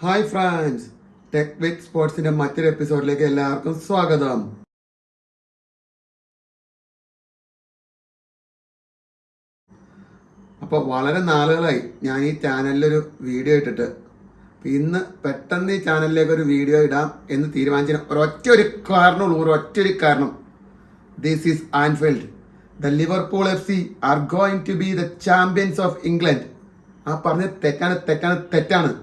Hi friends, tech വിത്ത് സ്പോർട്സിന്റെ മറ്റൊരു എപ്പിസോഡിലേക്ക് എല്ലാവർക്കും സ്വാഗതം. അപ്പോൾ വളരെ നാളുകളായി ഞാൻ ഈ ചാനലിലൊരു വീഡിയോ ഇട്ടിട്ട് ഇന്ന് പെട്ടെന്ന് ഈ ചാനലിലേക്ക് ഒരു വീഡിയോ ഇടാം എന്ന് തീരുമാനിച്ച ഒരൊറ്റ കാരണം, this is Anfield. The Liverpool FC are going to be the champions of England. ആ പറഞ്ഞ തെറ്റാണ്.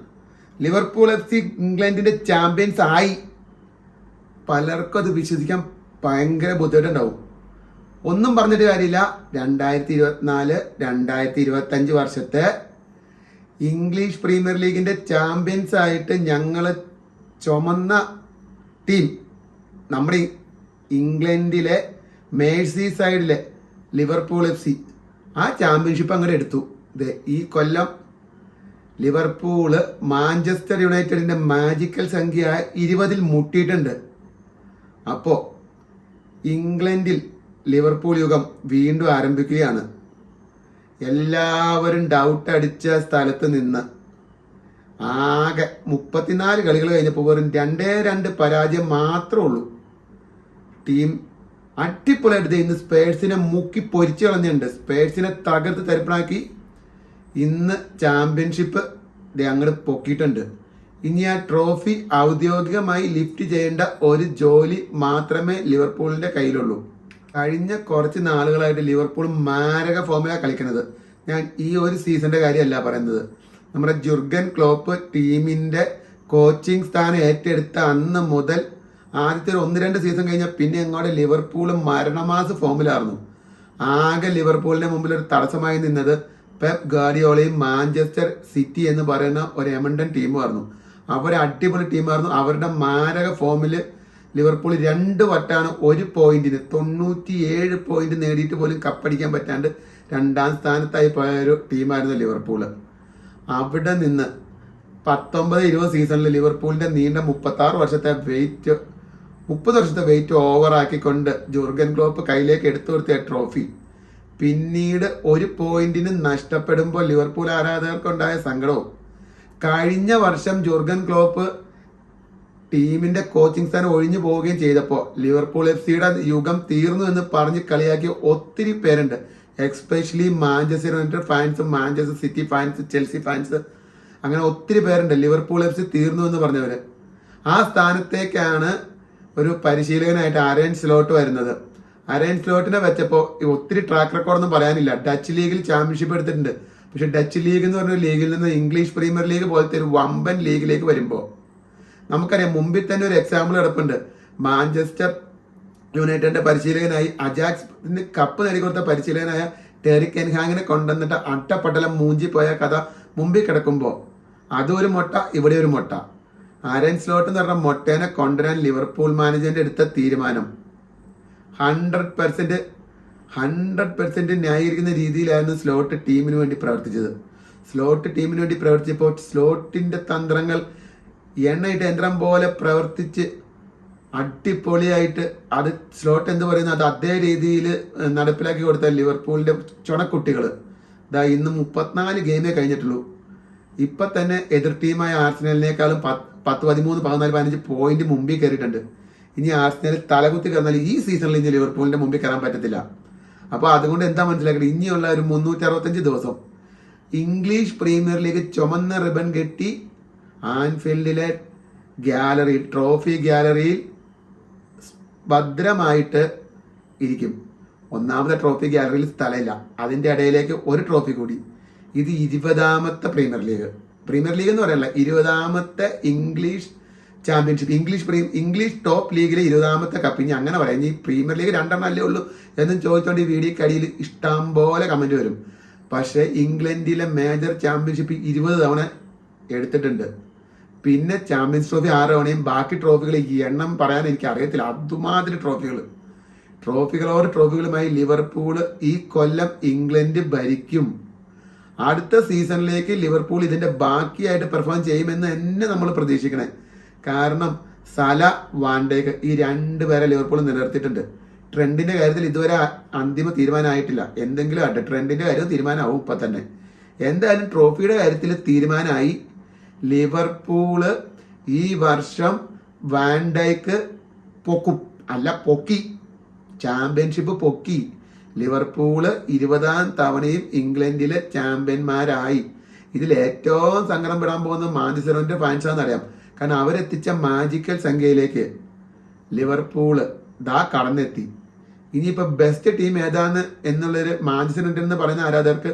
ലിവർപൂൾ FC ഇംഗ്ലണ്ടിന്റെ ചാമ്പ്യൻസ് ആയി. പലർക്കും അത് വിശ്വസിക്കാൻ ഭയങ്കര ബുദ്ധിമുട്ടുണ്ടാവും. ഒന്നും പറഞ്ഞിട്ട് കാര്യമില്ല. 2024-2025 വർഷത്തെ ഇംഗ്ലീഷ് പ്രീമിയർ ലീഗിന്റെ ചാമ്പ്യൻസ് ആയിട്ട് ഞങ്ങൾ ചുമന്ന ടീം നമ്മുടെ ഇംഗ്ലണ്ടിലെ മേഴ്സി സൈഡിലെ ലിവർപൂൾ FC ആ ചാമ്പ്യൻഷിപ്പ് അങ്ങോട്ട് എടുത്തു. ഈ കൊല്ലം ലിവർപൂള് മാഞ്ചസ്റ്റർ യുണൈറ്റഡിന്റെ മാജിക്കൽ സംഖ്യ 20 മുട്ടിയിട്ടുണ്ട്. അപ്പോൾ ഇംഗ്ലണ്ടിൽ ലിവർപൂൾ യുഗം വീണ്ടും ആരംഭിക്കുകയാണ്. എല്ലാവരും ഡൗട്ട് അടിച്ച സ്ഥലത്ത് നിന്ന് ആകെ 34 കളികൾ കഴിഞ്ഞപ്പോൾ വെറും 2 പരാജയം മാത്രമേ ഉള്ളൂ. ടീം അടിപൊളിയായിട്ട് ഇന്ന് സ്പേഴ്സിനെ മുക്കി പൊരിച്ചു കളഞ്ഞിട്ടുണ്ട്. സ്പേഴ്സിനെ തകർത്ത് തരിപ്പണാക്കി ഇന്ന് ചാമ്പ്യൻഷിപ്പ് അങ്ങോട്ട് പൊക്കിയിട്ടുണ്ട്. ഇനി ആ ട്രോഫി ഔദ്യോഗികമായി ലിഫ്റ്റ് ചെയ്യേണ്ട ഒരു ജോലി മാത്രമേ ലിവർപൂളിന്റെ കയ്യിലുള്ളൂ. കഴിഞ്ഞ കുറച്ച് നാളുകളായിട്ട് ലിവർപൂൾ മാരക ഫോമിലാണ് കളിക്കുന്നത്. ഞാൻ ഈ ഒരു സീസണിന്റെ കാര്യമല്ല പറയുന്നത്. നമ്മുടെ ജുർഗൻ ക്ലോപ്പ് ടീമിന്റെ കോച്ചിങ് സ്ഥാനം ഏറ്റെടുത്ത അന്ന് മുതൽ ആദ്യത്തെ 1-2 സീസൺ കഴിഞ്ഞാൽ പിന്നെ അങ്ങോട്ട് ലിവർപൂൾ മരണമാസ ഫോമിലായിരുന്നു. ആകെ ലിവർപൂളിന്റെ മുമ്പിൽ ഒരു തടസ്സമായി നിന്നത് പെപ് ഗാർഡിയോളയും മാഞ്ചസ്റ്റർ സിറ്റി എന്ന് പറയുന്ന ഒരു എമണ്ടൻ ടീമായിരുന്നു. അവർ അടിപൊളി ടീമായിരുന്നു. അവരുടെ മാരക ഫോമിൽ ലിവർപൂൾ 2 വട്ടാണ് 1 പോയിന്റിന് 97 പോയിന്റ് നേടിയിട്ട് പോലും കപ്പടിക്കാൻ പറ്റാണ്ട് 2ാം സ്ഥാനത്തായി പോയ ഒരു ടീമായിരുന്നു ലിവർപൂള്. അവിടെ നിന്ന് 19-20 സീസണിൽ ലിവർപൂളിന്റെ നീണ്ട 30 വർഷത്തെ വെയിറ്റ് ഓവറാക്കിക്കൊണ്ട് ജുർഗൻ ക്ലോപ്പ് കയ്യിലേക്ക് എടുത്തു കൊടുത്ത ട്രോഫി പിന്നീട് 1 പോയിന്റിന് നഷ്ടപ്പെടുമ്പോൾ ലിവർപൂൾ ആരാധകർക്കുണ്ടായ സങ്കടവും, കഴിഞ്ഞ വർഷം ജുർഗൻ ക്ലോപ്പ് ടീമിന്റെ കോച്ചിങ് സ്ഥാനം ഒഴിഞ്ഞു പോവുകയും ചെയ്തപ്പോൾ ലിവർപൂൾ FCയുടെ യുഗം തീർന്നു എന്ന് പറഞ്ഞ് കളിയാക്കിയ ഒത്തിരി പേരുണ്ട്. Especially Manchester United fans, Manchester city fans, Chelsea fans, അങ്ങനെ ഒത്തിരി പേരുണ്ട് ലിവർപൂൾ FC തീർന്നു എന്ന് പറഞ്ഞവര്. ആ സ്ഥാനത്തേക്കാണ് ഒരു പരിശീലകനായിട്ട് അരേൻ സ്ലോട്ട് വരുന്നത്. അരേൻ സ്ലോട്ടിനെ വെച്ചപ്പോൾ ഒത്തിരി ട്രാക്ക് റെക്കോർഡൊന്നും പറയാനില്ല. ഡച്ച് ലീഗിൽ ചാമ്പ്യൻഷിപ്പ് എടുത്തിട്ടുണ്ട്. പക്ഷെ ഡച്ച് ലീഗ് എന്ന് പറഞ്ഞ ലീഗിൽ നിന്ന് ഇംഗ്ലീഷ് പ്രീമിയർ ലീഗ് പോലത്തെ ഒരു വമ്പൻ ലീഗിലേക്ക് വരുമ്പോൾ നമുക്കറിയാം, മുമ്പിൽ തന്നെ ഒരു എക്സാമ്പിൾ കിടപ്പുണ്ട്. മാഞ്ചസ്റ്റർ യുണൈറ്റഡിന്റെ പരിശീലകനായി അജാക്സിന് കപ്പ് നേടിക്കൊടുത്ത പരിശീലകനായ ടെറിക് എൻഹാങ്ങിനെ കൊണ്ടുവന്നിട്ട് അട്ടപ്പട്ടലം മൂഞ്ചി പോയ കഥ മുമ്പിൽ കിടക്കുമ്പോൾ അതൊരു മൊട്ട, ഇവിടെ ഒരു മൊട്ട. അരേൻ സ്ലോട്ട് എന്ന് പറഞ്ഞ മൊട്ടേനെ കൊണ്ടുവരാൻ ലിവർപൂൾ മാനേജ്മെന്റ് എടുത്ത തീരുമാനം 100% ന്യായീകരിക്കുന്ന രീതിയിലായിരുന്നു സ്ലോട്ട് ടീമിന് വേണ്ടി പ്രവർത്തിച്ചത്. സ്ലോട്ട് ടീമിന് വേണ്ടി പ്രവർത്തിച്ചപ്പോൾ സ്ലോട്ടിന്റെ തന്ത്രങ്ങൾ എണ്ണയിട്ട് യന്ത്രം പോലെ പ്രവർത്തിച്ച് അടിപൊളിയായിട്ട് അത് സ്ലോട്ട് എന്ത് പറയുന്നത് അത് അതേ രീതിയിൽ നടപ്പിലാക്കി കൊടുത്ത ലിവർപൂളിന്റെ ചുണക്കുട്ടികൾ ഇന്ന് 34 ഗെയിമേ കഴിഞ്ഞിട്ടുള്ളൂ. ഇപ്പൊ തന്നെ എതിർ ടീമായ ആർസനലിനേക്കാളും 10, 13, 14, 15 പോയിന്റ് മുമ്പിൽ കയറിയിട്ടുണ്ട്. ഇനി ആർസനൽ തലകുത്തി കയറുന്നാൽ ഈ സീസണിൽ ഇനി ലിവർപൂളിന്റെ മുമ്പിൽ കയറാൻ പറ്റത്തില്ല. അപ്പോൾ അതുകൊണ്ട് എന്താ മനസ്സിലാക്കുന്നത്, ഇനിയുള്ള ഒരു 365 ദിവസം ഇംഗ്ലീഷ് പ്രീമിയർ ലീഗ് ചുമന്ന റിബൺ കെട്ടി ആൻഫീൽഡിലെ ട്രോഫി ഗാലറിയിൽ ഭദ്രമായിട്ട് ഇരിക്കും. ഒന്നാമത്തെ ട്രോഫി ഗാലറിയിൽ സ്ഥലമില്ല, അതിന്റെ ഇടയിലേക്ക് ഒരു ട്രോഫി കൂടി. ഇത് 20ാമത്തെ പ്രീമിയർ ലീഗ് എന്ന് പറയല്ല, 20ാമത്തെ ഇംഗ്ലീഷ് ചാമ്പ്യൻഷിപ്പ്, ഇംഗ്ലീഷ് ടോപ്പ് ലീഗിലെ 20ാമത്തെ കപ്പ്. ഇനി അങ്ങനെ പറയാം, ഇനി പ്രീമിയർ ലീഗ് 2 അല്ലേ ഉള്ളൂ എന്നും ചോദിച്ചുകൊണ്ട് ഈ വീഡിയോക്ക് അടിയിൽ ഇഷ്ടം പോലെ കമന്റ് വരും. പക്ഷെ ഇംഗ്ലണ്ടിലെ മേജർ ചാമ്പ്യൻഷിപ്പ് 20 തവണ എടുത്തിട്ടുണ്ട്. പിന്നെ ചാമ്പ്യൻസ് ട്രോഫി 6 തവണയും. ബാക്കി ട്രോഫികൾ ഈ എണ്ണം പറയാൻ എനിക്ക് അറിയത്തില്ല. അതുമാതിരി ട്രോഫികളുമായി ലിവർപൂൾ ഈ കൊല്ലം ഇംഗ്ലണ്ട് ഭരിക്കും. അടുത്ത സീസണിലേക്ക് ലിവർപൂൾ ഇതിന്റെ ബാക്കിയായിട്ട് പെർഫോം ചെയ്യുമെന്ന് തന്നെ നമ്മൾ പ്രതീക്ഷിക്കണേ. കാരണം സല, വാൻഡേക്ക് ഈ 2 പേരെ ലിവർപൂൾ നിലനിർത്തിയിട്ടുണ്ട്. ട്രെൻഡിന്റെ കാര്യത്തിൽ ഇതുവരെ അന്തിമ തീരുമാനമായിട്ടില്ല. എന്തെങ്കിലും ആട്ടെ, ട്രെൻഡിന്റെ കാര്യം തീരുമാനമാവും ഇപ്പൊ തന്നെ. എന്തായാലും ട്രോഫിയുടെ കാര്യത്തിൽ തീരുമാനമായി. ലിവർപൂള് ഈ വർഷം വാൻഡൈക്ക് പൊക്കി, ചാമ്പ്യൻഷിപ്പ് പൊക്കി. ലിവർപൂള് 20ാം തവണയും ഇംഗ്ലണ്ടിലെ ചാമ്പ്യന്മാരായി. ഇതിൽ ഏറ്റവും സങ്കടം പെടാൻ പോകുന്ന മാഞ്ചസ്റ്റർ യുണൈറ്റഡ് ഫാൻസാണെന്ന് അറിയാം. കാരണം അവരെത്തിച്ച മാജിക്കൽ സംഖ്യയിലേക്ക് ലിവർപൂള് കടന്നെത്തി. ഇനിയിപ്പോ ബെസ്റ്റ് ടീം ഏതാന്ന് എന്നുള്ളൊരു മാഞ്ചസ്റ്റർ യുണൈറ്റഡ് എന്ന് പറയുന്ന ആരാധകർക്ക്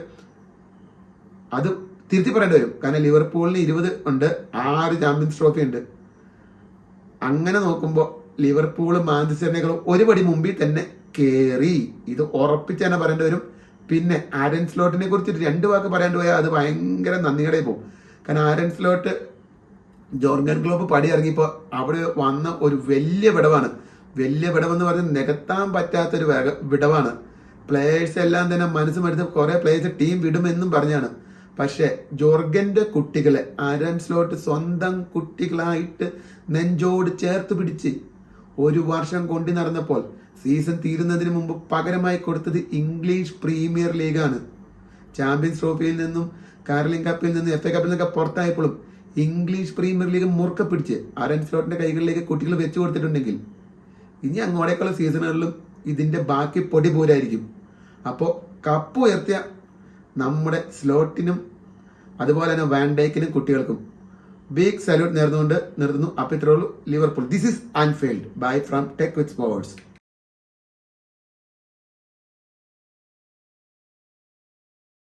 അത് തിരുത്തി പറയേണ്ടി വരും. കാരണം ലിവർപൂളിന് 20 ഉണ്ട്, 6 ചാമ്പ്യൻസ് ട്രോഫി ഉണ്ട്. അങ്ങനെ നോക്കുമ്പോൾ ലിവർപൂള് മാഞ്ചസ്റ്ററിനേക്കാൾ ഒരു പടി മുമ്പിൽ തന്നെ കേറി. ഇത് ഉറപ്പിച്ച് തന്നെ പറയേണ്ടി വരും. പിന്നെ ആരൻ സ്ലോട്ടിനെ കുറിച്ച് 2 വാക്ക് പറയാണ്ട് പോയാൽ അത് ഭയങ്കര നന്ദികടെ പോകും. കാരണം ആരൻ സ്ലോട്ട് ജോർഗൻ ക്ലോപ്പ് പടി ഇറങ്ങിയപ്പോൾ അവിടെ വന്ന ഒരു വലിയ വിടവാണ്. വലിയ വിടവെന്ന് പറഞ്ഞാൽ നികത്താൻ പറ്റാത്തൊരു വിടവാണ്. പ്ലേയേഴ്സ് എല്ലാം തന്നെ മനസ്സുമെടുത്ത് കുറെ പ്ലേയേഴ്സ് ടീം വിടുമെന്നും പറഞ്ഞാണ്. പക്ഷെ ജോർഗന്റെ കുട്ടികളെ ആരൻ സ്ലോട്ട് സ്വന്തം കുട്ടികളായിട്ട് നെഞ്ചോട് ചേർത്ത് പിടിച്ച് 1 വർഷം കൊണ്ടു നടന്നപ്പോൾ സീസൺ തീരുന്നതിന് മുമ്പ് പകരമായി കൊടുത്തത് ഇംഗ്ലീഷ് പ്രീമിയർ ലീഗാണ്. ചാമ്പ്യൻസ് ട്രോഫിയിൽ നിന്നും കാരലിംഗ് കപ്പിൽ നിന്നും FA കപ്പിൽ നിന്നൊക്കെ പുറത്തായപ്പോഴും ഇംഗ്ലീഷ് പ്രീമിയർ ലീഗ് മുറുക്കെ പിടിച്ച് ആരൻ സ്ലോട്ടിന്റെ കൈകളിലേക്ക് കുട്ടികൾ വെച്ചു കൊടുത്തിട്ടുണ്ടെങ്കിൽ ഇനി അങ്ങോട്ടേക്കുള്ള സീസണുകളിലും ഇതിന്റെ ബാക്കി പൊടി പോലായിരിക്കും. അപ്പോൾ കപ്പ് ഉയർത്തിയ നമ്മുടെ സ്ലോട്ടിനും അതുപോലെ തന്നെ വാൻഡൈക്കിനും കുട്ടികൾക്കും ബിഗ് സല്യൂട്ട് നേർന്നുകൊണ്ട് നിർത്തുന്നു. അപ്പോൾ ഇത്രയുള്ളൂ. Liverpool, this is Anfield. Bye from tech with sports.